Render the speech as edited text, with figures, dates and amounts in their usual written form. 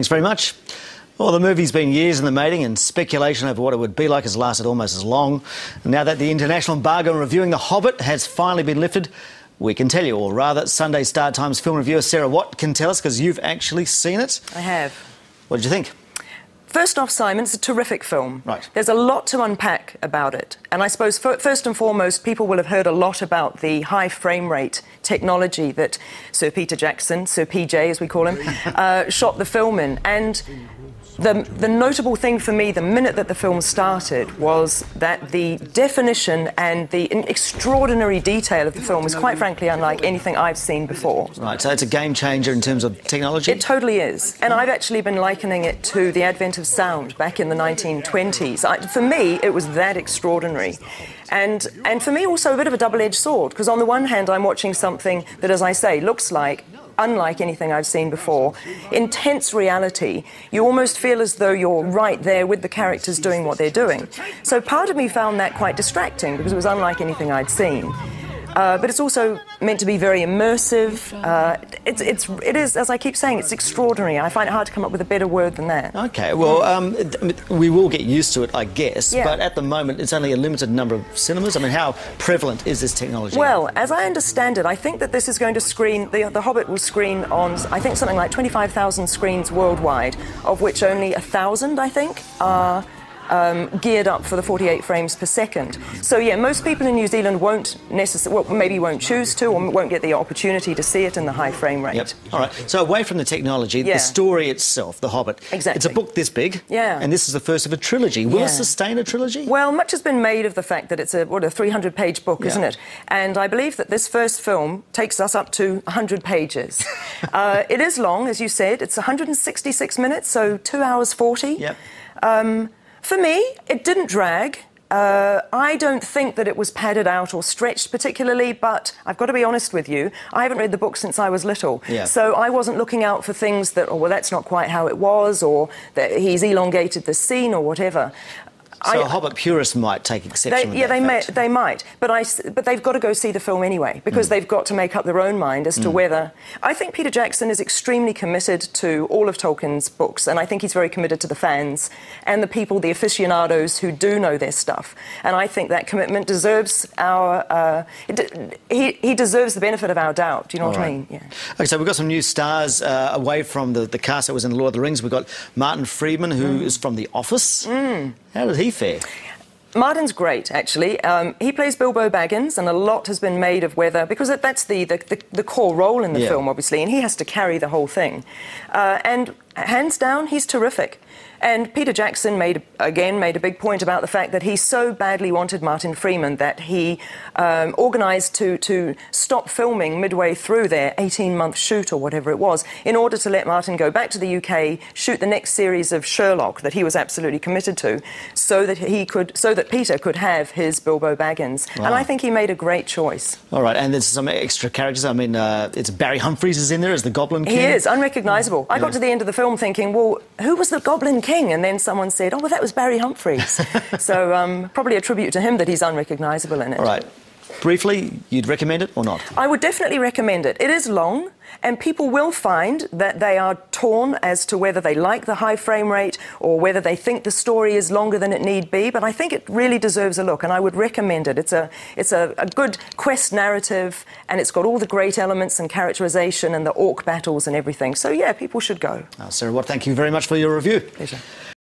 Thanks very much. Well, the movie's been years in the making and speculation over what it would be like has lasted almost as long. And now that the international embargo on reviewing The Hobbit has finally been lifted, we can tell you, or rather, Sunday Star Times film reviewer Sarah Watt can tell us because you've actually seen it. I have. What did you think? First off, Simon, it's a terrific film. Right. There's a lot to unpack about it. And I suppose, first and foremost, people will have heard a lot about the high frame rate technology that Sir Peter Jackson, Sir PJ as we call him, shot the film in. And the notable thing for me, the minute that the film started, was that the definition and the extraordinary detail of the film was quite frankly unlike anything I've seen before. Right, so it's a game changer in terms of technology? It totally is. And I've actually been likening it to the advent of sound back in the 1920s. For me, it was that extraordinary. And for me, also a bit of a double-edged sword, because on the one hand, I'm watching something that, as I say, looks like unlike anything I've seen before. Intense reality. You almost feel as though you're right there with the characters doing what they're doing. So part of me found that quite distracting because it was unlike anything I'd seen. But it's also meant to be very immersive. It is, as I keep saying, it's extraordinary. I find it hard to come up with a better word than that. OK, well, we will get used to it, I guess, yeah. But at the moment it's only a limited number of cinemas. I mean, how prevalent is this technology? Well, as I understand it, I think that this is going to screen, The Hobbit will screen on, I think, something like 25,000 screens worldwide, of which only 1,000, I think, are geared up for the 48 frames per second. So, yeah, most people in New Zealand won't necessarily, well, maybe won't choose to or won't get the opportunity to see it in the high frame rate. Yep. All right. So, away from the technology, yeah. the story itself, The Hobbit. Exactly. It's a book this big. Yeah. And this is the first of a trilogy. Will yeah. it sustain a trilogy? Well, much has been made of the fact that it's a 300-page book, yeah. isn't it? And I believe that this first film takes us up to 100 pages. It is long, as you said. It's 166 minutes, so 2 hours 40. Yep. For me, it didn't drag. I don't think that it was padded out or stretched particularly, but I've got to be honest with you, I haven't read the book since I was little. Yeah. So I wasn't looking out for things that, oh, well, that's not quite how it was, or that he's elongated the scene or whatever. So a Hobbit purist might take exception with that they might. But they've got to go see the film anyway, because they've got to make up their own mind as to whether... I think Peter Jackson is extremely committed to all of Tolkien's books, and I think he's very committed to the fans and the people, the aficionados who do know their stuff. And I think that commitment deserves our... he deserves the benefit of our doubt, do you know what I mean? Yeah. OK, so we've got some new stars away from the cast that was in Lord of the Rings. We've got Martin Freeman, who is from The Office. How did he fare? Martin's great, actually. He plays Bilbo Baggins, and a lot has been made of whether... Because that's the core role in the film, obviously, and he has to carry the whole thing. And hands down, he's terrific. And Peter Jackson made a big point about the fact that he so badly wanted Martin Freeman that he organised to stop filming midway through their 18-month shoot or whatever it was, in order to let Martin go back to the UK, shoot the next series of Sherlock that he was absolutely committed to, so that Peter could have his Bilbo Baggins. Wow. And I think he made a great choice. All right, and there's some extra characters. I mean, it's Barry Humphries is in there as the Goblin King. He is, unrecognisable. I got to the end of the film thinking, well, who was the Goblin King? And then someone said, oh, well, that was Barry Humphries. So probably a tribute to him that he's unrecognisable in it. All right. Briefly, you'd recommend it or not? I would definitely recommend it. It is long, and people will find that they are torn as to whether they like the high frame rate or whether they think the story is longer than it need be, but I think it really deserves a look, and I would recommend it. It's a good quest narrative, and it's got all the great elements and characterisation and the orc battles and everything. So, yeah, people should go. Sarah Watt, thank you very much for your review. Pleasure.